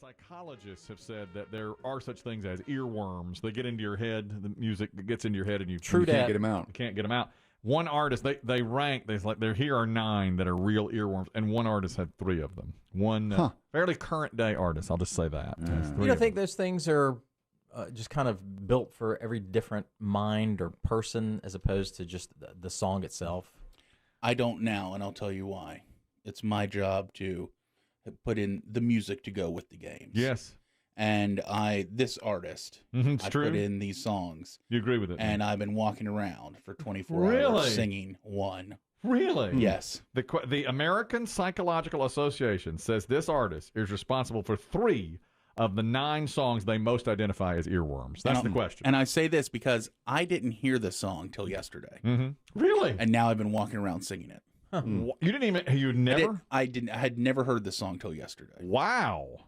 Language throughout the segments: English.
Psychologists have said that there are such things as earworms. They get into your head. The music gets into your head, and you can't get them out. You can't get them out. One artist, they rank. Here are 9 that are real earworms, and one artist had 3 of them. One fairly current day artist. I'll just say that. You don't think those things are just kind of built for every different mind or person, as opposed to just the song itself? I don't now, and I'll tell you why. It's my job to put in the music to go with the games. Yes. And this artist, I put in these songs. You agree with it? And I've been walking around for 24 hours singing one. Really? Yes. The American Psychological Association says this artist is responsible for 3 of the 9 songs they most identify as earworms. That's the question. And I say this because I didn't hear the song till yesterday. Really? And now I've been walking around singing it. Huh. You didn't even, you never? I didn't. I had never heard the song till yesterday. Wow.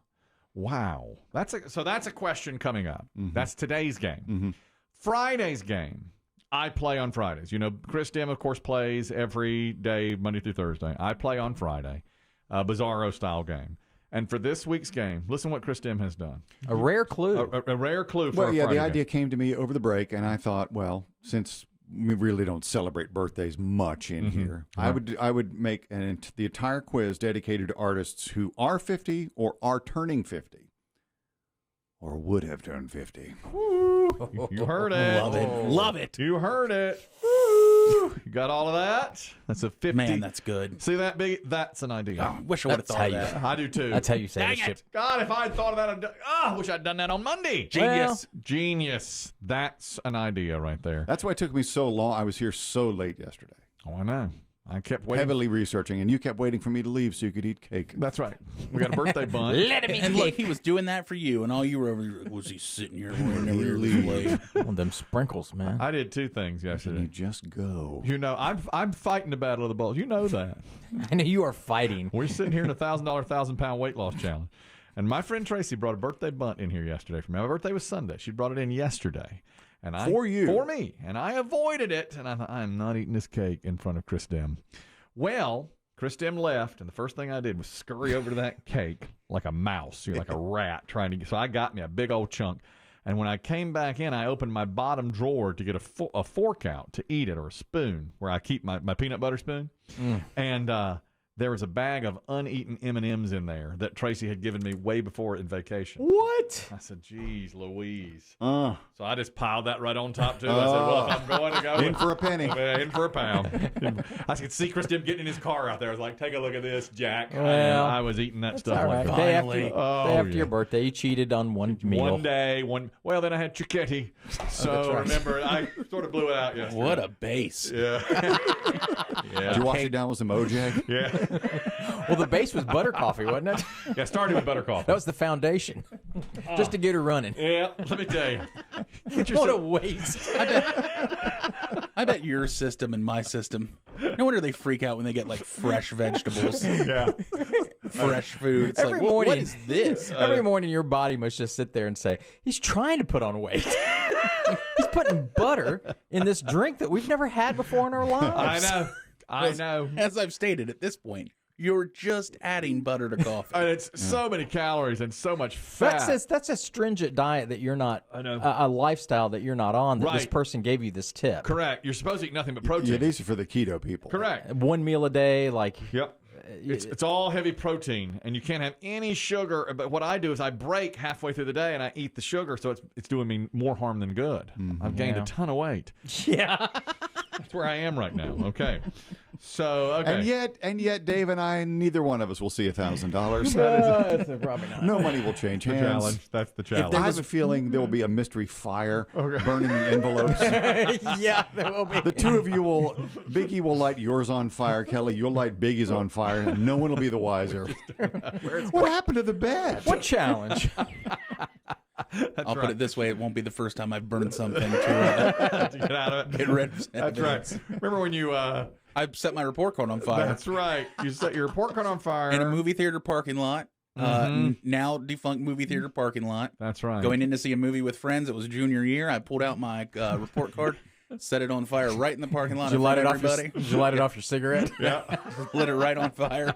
That's a question coming up. That's today's game. Friday's game, I play on Fridays. You know, Chris Dim, of course, plays every day, Monday through Thursday. I play on Friday, a Bizarro-style game. And for this week's game, listen what Chris Dim has done. A rare clue. A rare clue for the idea came to me over the break, and I thought, well, since we really don't celebrate birthdays much in here, I would make the entire quiz dedicated to artists who are 50 or are turning 50 or would have turned 50. You heard it. Love it. You heard it. You got all of that? That's a 50. Man, that's good. See that big? That's an idea. I wish I would have thought of that. I do too. That's how you say Dang it. God, if I had thought of that, I wish I'd done that on Monday. Genius. Genius. That's an idea right there. That's why it took me so long. I was here so late yesterday. Oh, I know. I kept waiting. Heavily researching, and you kept waiting for me to leave so you could eat cake. That's right. We got a birthday bun. Let him eat And cake. look, he was doing that for you, and all you were over was he sitting here late. One of them sprinkles, man. I did 2 things yesterday. You just go. You know, I'm fighting the battle of the bulls. You know that. I know you are fighting. We're sitting here in a $1,000, 1,000-pound weight loss challenge. And my friend Tracy brought a birthday bunt in here yesterday for me. My birthday was Sunday. She brought it in yesterday. And for you. For me. And I avoided it. And I thought, I'm not eating this cake in front of Chris Dim. Well, Chris Dim left, and the first thing I did was scurry over to that cake like a mouse, like a rat trying to get. So I got me a big old chunk. And when I came back in, I opened my bottom drawer to get a fork out to eat it, or a spoon, where I keep my peanut butter spoon. And there was a bag of uneaten M&Ms in there that Tracy had given me way before in vacation. What? I said, geez, Louise. So I just piled that right on top, too. I said, well, if I'm going to go... In for a penny. In for a pound. I could see Chris Dim getting in his car out there. I was like, take a look at this, Jack. Well, I was eating that stuff. All right. Like Day after your birthday, you cheated on one meal. One day. Well, then I had Chiquetti. So remember, I sort of blew it out yesterday. What a base. Yeah. Did you wash it down with some OJ? Yeah. Well, the base was butter coffee, wasn't it? Yeah, started with butter coffee. That was the foundation, just to get her running. Yeah, let me tell you. What a waste. I bet your system and my system, no wonder they freak out when they get like fresh vegetables. Yeah. Fresh food. It's Every like, morning, what is this? Every morning your body must just sit there and say, he's trying to put on weight. He's putting butter in this drink that we've never had before in our lives. I know. As I've stated at this point, you're just adding butter to coffee. And it's so many calories and so much fat. That's a stringent diet that you're not, I know. a lifestyle that you're not on, that this Right. person gave you this tip. Correct. You're supposed to eat nothing but protein. Yeah, these are for the keto people. Correct. One meal a day, like... Yep. It's all heavy protein, and you can't have any sugar. But what I do is I break halfway through the day, and I eat the sugar, so it's doing me more harm than good. I've gained a ton of weight. Yeah. That's where I am right now. Okay. So, okay. And yet, Dave and I, neither one of us will see $1,000. That's probably not. No money will change hands. Challenge. That's the challenge. I have a feeling there will be a mystery fire burning the envelopes. Yeah, there will be. The two of you will, Biggie will light yours on fire, Kelly. You'll light Biggie's on fire. And no one will be the wiser. What happened to the bed? What challenge? I'll put it this way: it won't be the first time I've burned something to get out of it. get rid of That's right. Remember when you... I set my report card on fire. That's right. You set your report card on fire. In a movie theater parking lot. Now defunct movie theater parking lot. That's right. Going in to see a movie with friends. It was junior year. I pulled out my report card, set it on fire right in the parking lot. Did you light it off? Everybody. Did you light it off your cigarette? Yeah. Lit it right on fire.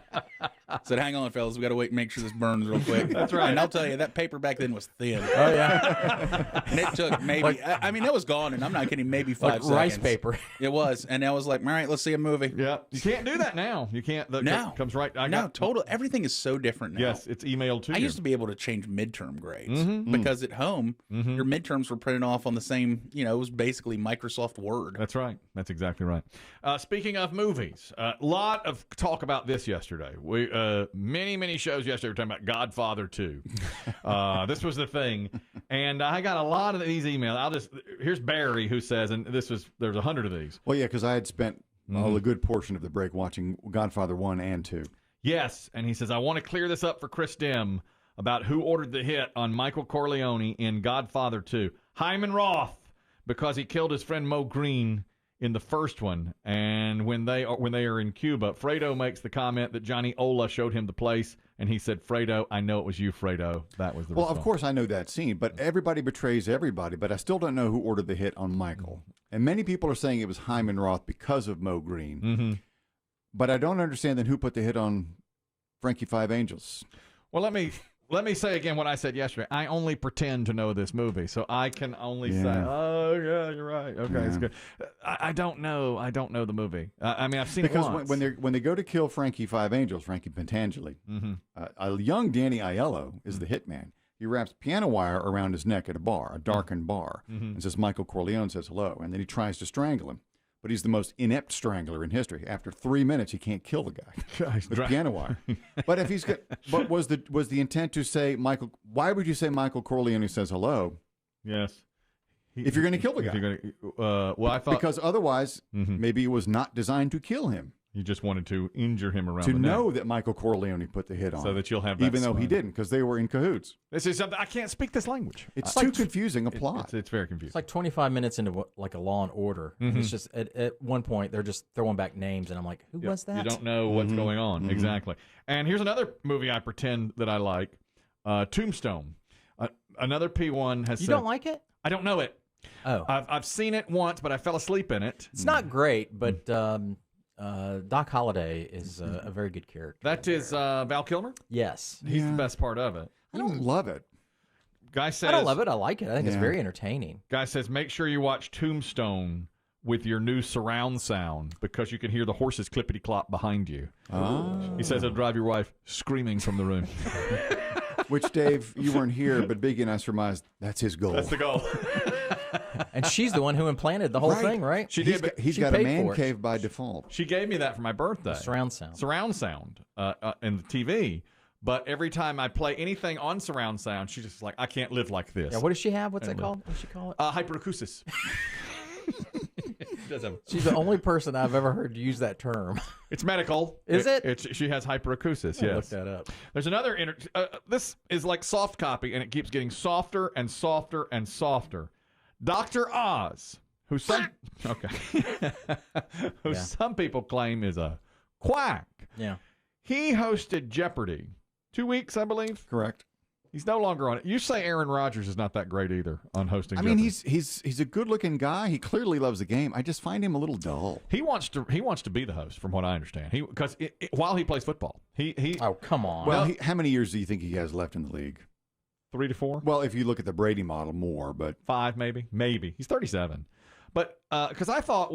Said, hang on, fellas, we got to wait and make sure this burns real quick. That's right. And I'll tell you, that paper back then was thin. Oh yeah, And it took maybe, I mean, it was gone, and I'm not kidding, maybe 5 like seconds. rice paper. It was. And I was like, all right, let's see a movie. Yeah, you can't do that now. You can't. No. Comes right. Total. Everything is so different now. Yes, it's emailed to I you. used to be able to change midterm grades Mm-hmm. because at home, your midterms were printed off on the same, it was basically Microsoft Word. That's right. That's exactly right. Speaking of movies, a lot of talk about this yesterday. We many shows yesterday were talking about Godfather 2. This was the thing, and I got a lot of these emails. Here's Barry who says, and there's 100 of these. Well, yeah, because I had spent a good portion of the break watching Godfather 1 and 2. Yes, and he says, I want to clear this up for Chris Dim about who ordered the hit on Michael Corleone in Godfather 2. Hyman Roth, because he killed his friend Mo Green in the first one. And when they are in Cuba, Fredo makes the comment that Johnny Ola showed him the place, and he said, Fredo, I know it was you, Fredo. That was the Well, response. of course I know that scene, but everybody betrays everybody, but I still don't know who ordered the hit on Michael. And many people are saying it was Hyman Roth because of Mo Green. Mm-hmm. But I don't understand then who put the hit on Frankie Five Angels. Well, let me say again what I said yesterday. I only pretend to know this movie, so I can only say, "Oh, yeah, you're right. Okay, it's good." I don't know. I don't know the movie. I mean, I've seen Because it once. when they go to kill Frankie Five Angels, Frankie Pentangeli, a young Danny Aiello is the hitman. He wraps piano wire around his neck at a bar, a darkened bar, and says Michael Corleone says hello, and then he tries to strangle him. But he's the most inept strangler in history. After 3 minutes, he can't kill the guy with piano wire. But if he's but was the intent to say Michael? Why would you say Michael Corleone says hello? Yes. If you're going to kill the guy, well, I thought because otherwise, maybe it was not designed to kill him. you just wanted to injure him around To the know neck, that Michael Corleone put the hit on, so that you'll have that even though he smile. didn't, because they were in cahoots. This is something I can't speak this language. It's too confusing a plot. It's very confusing. It's like 25 minutes into like a Law and Order. And it's just at one point they're just throwing back names, and I'm like, who was that? You don't know what's going on exactly. And here's another movie I pretend that I like, Tombstone. Another P1 has. You said, don't like it? I don't know it. Oh, I've seen it once, but I fell asleep in it. it's not great, but Doc Holliday is a very good character. That is Val Kilmer. Yes. He's the best part of it. I don't love it. Guy says, I don't love it. I like it. I think it's Yeah. very entertaining. Guy says, make sure you watch Tombstone with your new surround sound because you can hear the horses clippity clop behind you. Oh. He says it'll drive your wife screaming from the room. Which, Dave, you weren't here, but Biggie and I surmised that's his goal. That's the goal. And she's the one who implanted the whole thing, right? She did, but He's she got a paid man for it. cave by default. she gave me that for my birthday. Surround sound. Surround sound in the TV. But every time I play anything on surround sound, she's just like, I can't live like this. Yeah, what does she have? What's that called? What does she call it? Hyperacusis. She does have- She's the only person I've ever heard use that term. It's medical. Is it? She has hyperacusis, Look yes. that up. There's another. This is like soft copy, and it keeps getting softer and softer and softer. Dr. Oz, who some some people claim is a quack. Yeah. He hosted Jeopardy 2 weeks, I believe. Correct. He's no longer on it. You say Aaron Rodgers is not that great either on hosting. I mean, Jeopardy. he's a good-looking guy. He clearly loves the game. I just find him a little dull. He wants to be the host, from what I understand. Because while he plays football, he Oh, come on. Well, how many years do you think he has left in the league? 3 to 4. Well, if you look at the Brady model, more, but 5 maybe he's 37, but because I thought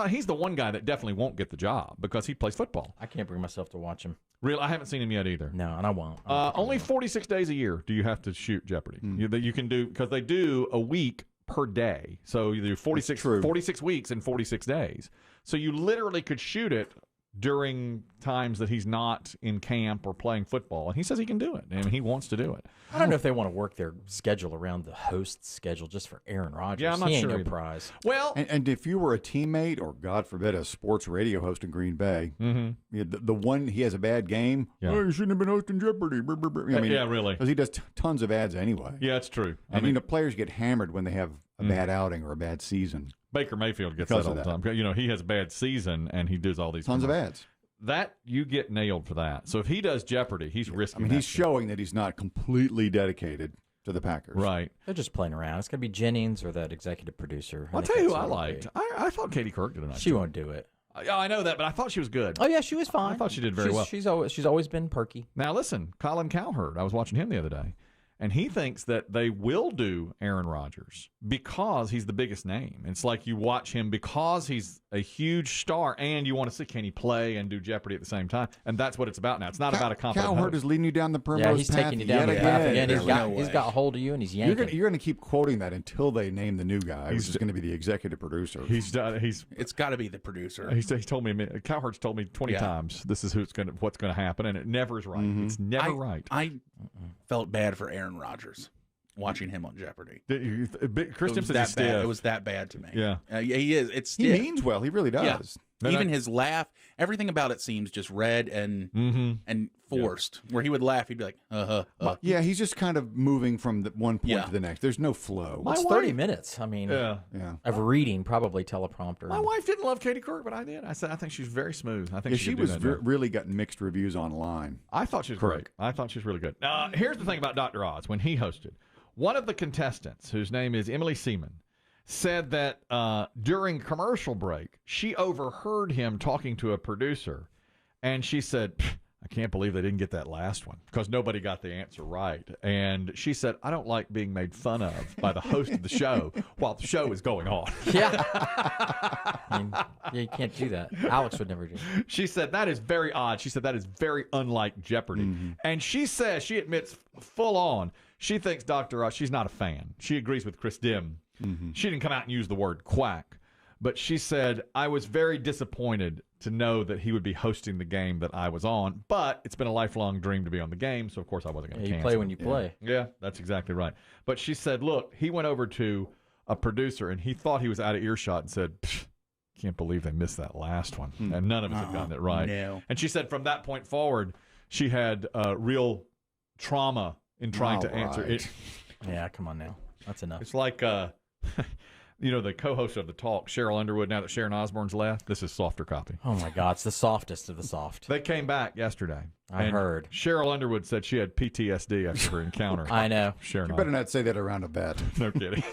he's the one guy that definitely won't get the job because he plays football. I can't bring myself to watch him. Real, I haven't seen him yet either. No, and I won't. Only 46 days a year do you have to shoot Jeopardy. You can do, because they do a week per day, so you do 46 weeks in 46 days. So you literally could shoot it during times that he's not in camp or playing football, and he says he can do it. I mean, he wants to do it. I don't know if they want to work their schedule around the host's schedule just for Aaron Rodgers. Yeah, I'm not he ain't sure no either. prize. Well, and if you were a teammate or, God forbid, a sports radio host in Green Bay, the one he has a bad game, Yeah. oh, you shouldn't have been hosting Jeopardy. I mean, yeah, really. because he does tons of ads anyway. Yeah, it's true. I mean, the players get hammered when they have a bad outing or a bad season. Baker Mayfield gets Because that all of the that. time. You know, he has a bad season and he does all these Tons of commercials. ads. That you get nailed for that. So if he does Jeopardy, he's risking. I mean, that he's shit. showing that he's not completely dedicated to the Packers. Right. They're just playing around. It's going to be Jennings or that executive producer. I'll tell you who I liked. I thought Katie Couric did a nice She job. won't do it. Yeah, I know that, but I thought she was good. Oh yeah, she was fine. I thought she did very well. She's always been perky. Now listen, Colin Cowherd, I was watching him the other day, and he thinks that they will do Aaron Rodgers because he's the biggest name. It's like you watch him because he's a huge star, and you want to see can he play and do Jeopardy at the same time, and that's what it's about now. It's not about a competent Cowherd host. is leading you down the primrose Yeah, he's path taking you down the yet path again. again. No He's way. got a hold of you, and he's You're yanking. going to keep quoting that until they name the new guy, which is going to be the executive producer. He's It's got to be the producer. he told me Cowherd's told me 20 times this is what's going to happen, and it never is right. It's never right. I felt bad for Aaron Rodgers watching him on Jeopardy. Chris It was Dempsey that is bad. stiff. It was that bad to me. Yeah. He is. It's he stiff. means well. He really does. Then Even I- his laugh, everything about it seems just red and forced. Where he would laugh, he'd be like, Yeah, he's just kind of moving from one point Yeah. to the next. There's no flow. It's 30 minutes. I mean, Yeah. Yeah. of reading, probably teleprompter. My wife didn't love Katie Couric, but I did. I said I think she's very smooth. I think Yeah, she she could do was that now. really got mixed reviews online. I thought she was great. I thought she was really good. Here's the thing about Dr. Oz. When he hosted, one of the contestants, whose name is Emily Seaman, said that during commercial break, she overheard him talking to a producer, and she said, I can't believe they didn't get that last one because nobody got the answer right. And she said, I don't like being made fun of by the host of the show while the show is going on. Yeah. I mean, yeah, you can't do that. Alex would never do that. She said, that is very odd. She said, that is very unlike Jeopardy. And she says, she admits full on, she thinks Dr. Oz, she's not a fan. She agrees with Chris Dim. She didn't come out and use the word quack. But she said, I was very disappointed to know that he would be hosting the game that I was on. But it's been a lifelong dream to be on the game, so of course I wasn't going to You cancel. play when you play. Yeah, that's exactly right. But she said, look, he went over to a producer, and he thought he was out of earshot and said, can't believe they missed that last one. And none of us had gotten it right. no. And she said from that point forward, she had real trauma in trying to answer right. it. Yeah, come on now. That's enough. It's like, the co-host of the talk, Cheryl Underwood, now that Sharon Osbourne's left, this is softer copy. Oh, my God. It's the softest of the soft. They came back yesterday. I and heard. Cheryl Underwood said she had PTSD after her encounter. I know. Sharon You better Osbourne. not say that around a bet. No kidding.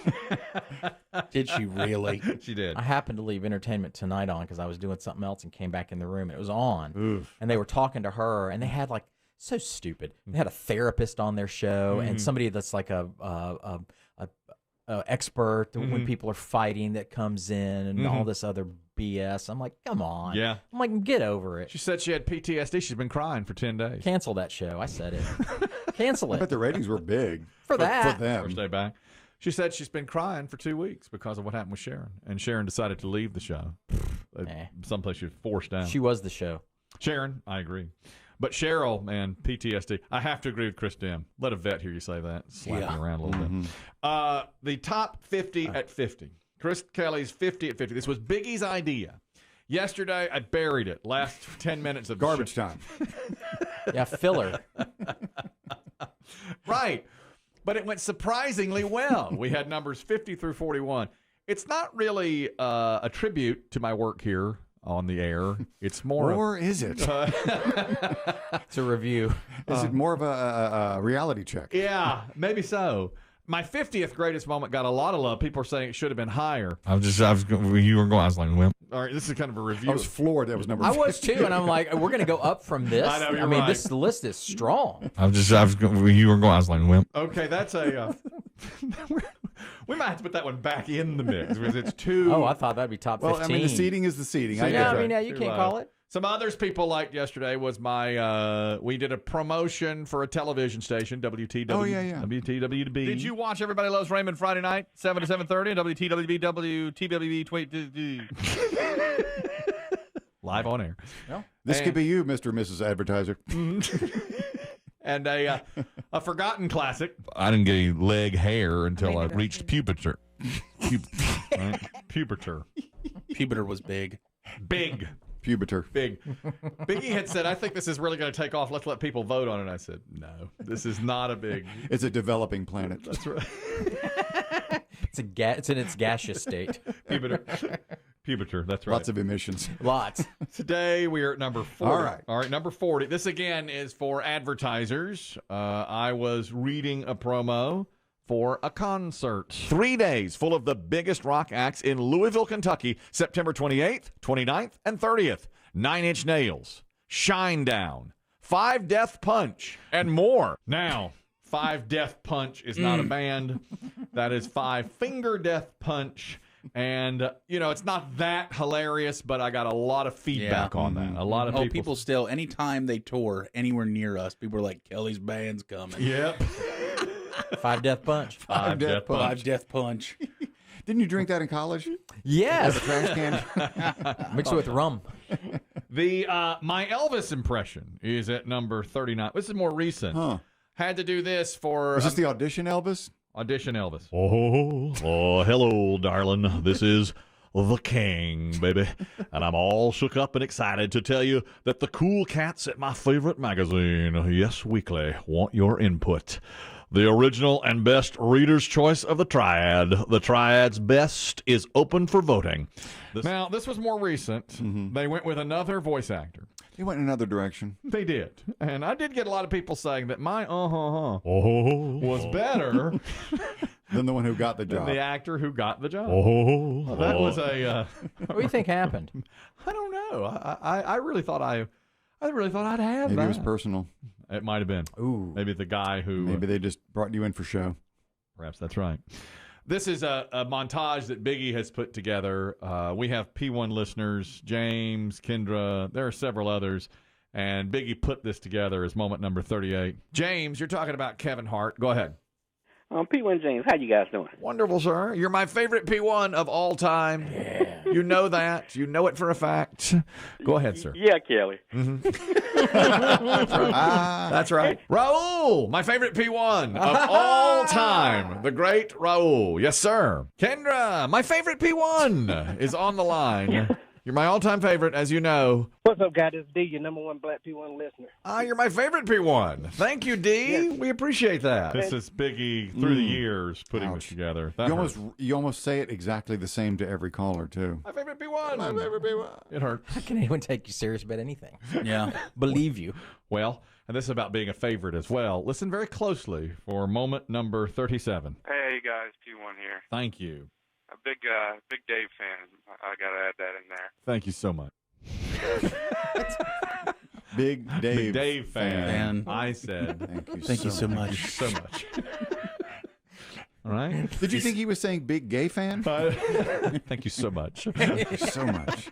Did she really? She did. I happened to leave Entertainment Tonight on because I was doing something else and came back in the room. And it was on. And they were talking to her, and they had like, so stupid. They had a therapist on their show and somebody that's like a expert when people are fighting that comes in and all this other BS. I'm like, come on. Yeah. I'm like, get over it. She said she had PTSD. She's been crying for 10 days. Cancel that show. I said it. Cancel I bet it. the ratings were big For that. for them. First day back. She said she's been crying for 2 weeks because of what happened with Sharon. And Sharon decided to leave the show. Someplace she was forced down. She was the show. Sharon, I agree. But Cheryl, man, PTSD. I have to agree with Chris Dim. Let a vet hear you say that. Slap me around a little bit. The top 50 at 50. Chris Kelly's 50 at 50. This was Biggie's idea. Yesterday, I buried it. Last 10 minutes of the Garbage show. time. Yeah, filler. Right. But it went surprisingly well. We had numbers 50 through 41. It's not really a tribute to my work here on the air. It's more Or is it? It's a review. Is it more of a reality check? Yeah, maybe so. My 50th greatest moment got a lot of love. People are saying it should have been higher. I was like, well, All right, this is kind of a review. I was floored that was number I 50. was too, and I'm like, we're gonna go up from this. I know, you're mean, right. this list is strong. I was like, well, Okay, that's a. We might have to put that one back in the mix because it's too. Oh, I thought that'd be top 15. Well, I mean, the seating is the seating. I See, get Yeah, I that. mean, yeah, you Too can't low. call it. Some others people liked yesterday was my. We did a promotion for a television station, WTW. Oh, yeah, yeah. WTWB. Did you watch Everybody Loves Raymond Friday night, 7 to 7:30, and WTWB live on air. This could be you, Mr. and Mrs. Advertiser. And a forgotten classic. I didn't get any leg hair until I reached puberty. Puberty. Puberty was big. Big. Puberty. Big. Biggie had said, I think this is really going to take off. Let's let people vote on it. I said, no, this is not a big. It's a developing planet. That's right. It's in its gaseous state. Puberty. That's right. Lots of emissions. Lots. Today we are at number 40. All right. All right, number 40. This again is for advertisers. I was reading a promo for a concert. 3 days full of the biggest rock acts in Louisville, Kentucky, September 28th, 29th, and 30th. 9 Inch Nails, Shinedown, Five Death Punch, and more. Now, Five Death Punch is not a band. That is Five Finger Death Punch. And, it's not that hilarious, but I got a lot of feedback on that. A lot of people still, anytime they tour anywhere near us, people are like, Kelly's band's coming. Yep. Five Death Punch. Five Death Punch. Five Death Punch. Didn't you drink that in college? Yes. Trash can? Mix it with rum. My Elvis impression is at number 39. This is more recent. Huh. Had to do this for Was this the audition Elvis? Audition Elvis. Oh, hello, darling. This is the King, baby. And I'm all shook up and excited to tell you that the cool cats at my favorite magazine, Yes Weekly, want your input. The original and best reader's choice of the Triad. The Triad's best is open for voting. Now, this was more recent. They went with another voice actor. He went in another direction. They did. And I did get a lot of people saying that my Oh, was better Than the one who got the than job. the actor who got the job. oh, That was a, What do you think happened? I don't know. I really thought I'd have Maybe that. it was personal. It might have been. Ooh. Maybe the guy who... Maybe they just brought you in for show. Perhaps that's right. This is a montage that Biggie has put together. We have P1 listeners, James, Kendra, there are several others, and Biggie put this together as moment number 38. James, you're talking about Kevin Hart. Go ahead. P1 James, how you guys doing? Wonderful, sir. You're my favorite P1 of all time. Yeah. You know that. You know it for a fact. Go ahead, sir. Yeah, Kelly. That's right. Raul, my favorite P1 of all time. The great Raul. Yes, sir. Kendra, my favorite P1 is on the line. You're my all-time favorite, as you know. What's up, guys? It's D, your number one Black P1 listener. You're my favorite P1. Thank you, D. Yes. We appreciate that. This is Biggie through the years putting Ouch. this together. That You hurts. almost say it exactly the same to every caller, too. My favorite P1. My favorite P1. It hurts. How can anyone take you serious about anything? Yeah. Believe you. Well, and this is about being a favorite as well. Listen very closely for moment number 37. Hey guys, P1 here. Thank you. A big Dave fan. I gotta add that in there. Thank you so much. Big Dave. Big Dave fan. Fan. I said. Thank you so much. So much. All right. Did you think he was saying big gay fan? Thank you so much. Thank you so much.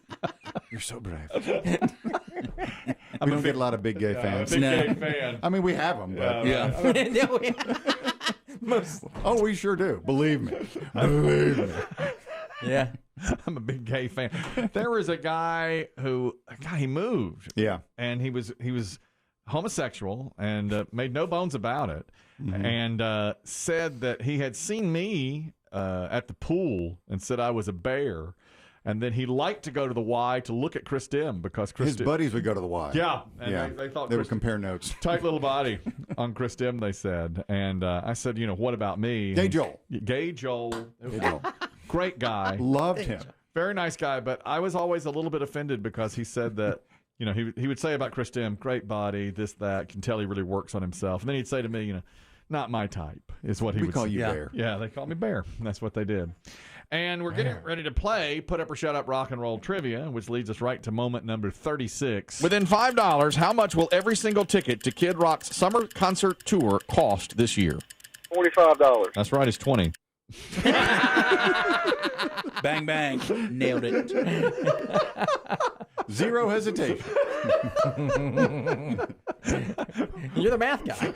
You're so brave. We don't get a lot of big gay fans. Big No. Dave fan. I mean, we have them, but Yeah. oh, we sure do. Believe me. Believe me. Yeah. I'm a big gay fan. There was a guy he moved. Yeah. And he was homosexual and made no bones about it. And said that he had seen me at the pool and said I was a bear. And then he liked to go to the Y to look at Chris Dim because Chris His buddies would go to the Y. Yeah. And Yeah. they thought They would Chris compare notes. tight little body on Chris Dim, they said. And I said, what about me? Gay And Joel. Gay Joel. Great guy. Loved him. Very nice guy. But I was always a little bit offended because he said that, he would say about Chris Dim, great body, this, that, can tell he really works on himself. And then he'd say to me, not my type is what he We would call say. you Yeah. Bear. Yeah, they call me Bear. That's what they did. And we're getting ready to play Put Up or Shut Up Rock and Roll Trivia, which leads us right to moment number 36. Within $5, how much will every single ticket to Kid Rock's summer concert tour cost this year? $45. That's right, it's 20. Bang, bang. Nailed it. Zero hesitation. You're the math guy.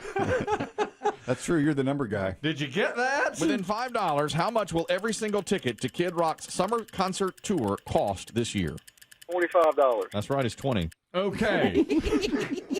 That's true. You're the number guy. Did you get that? Within $5, how much will every single ticket to Kid Rock's summer concert tour cost this year? $45. That's right, it's 20. Okay.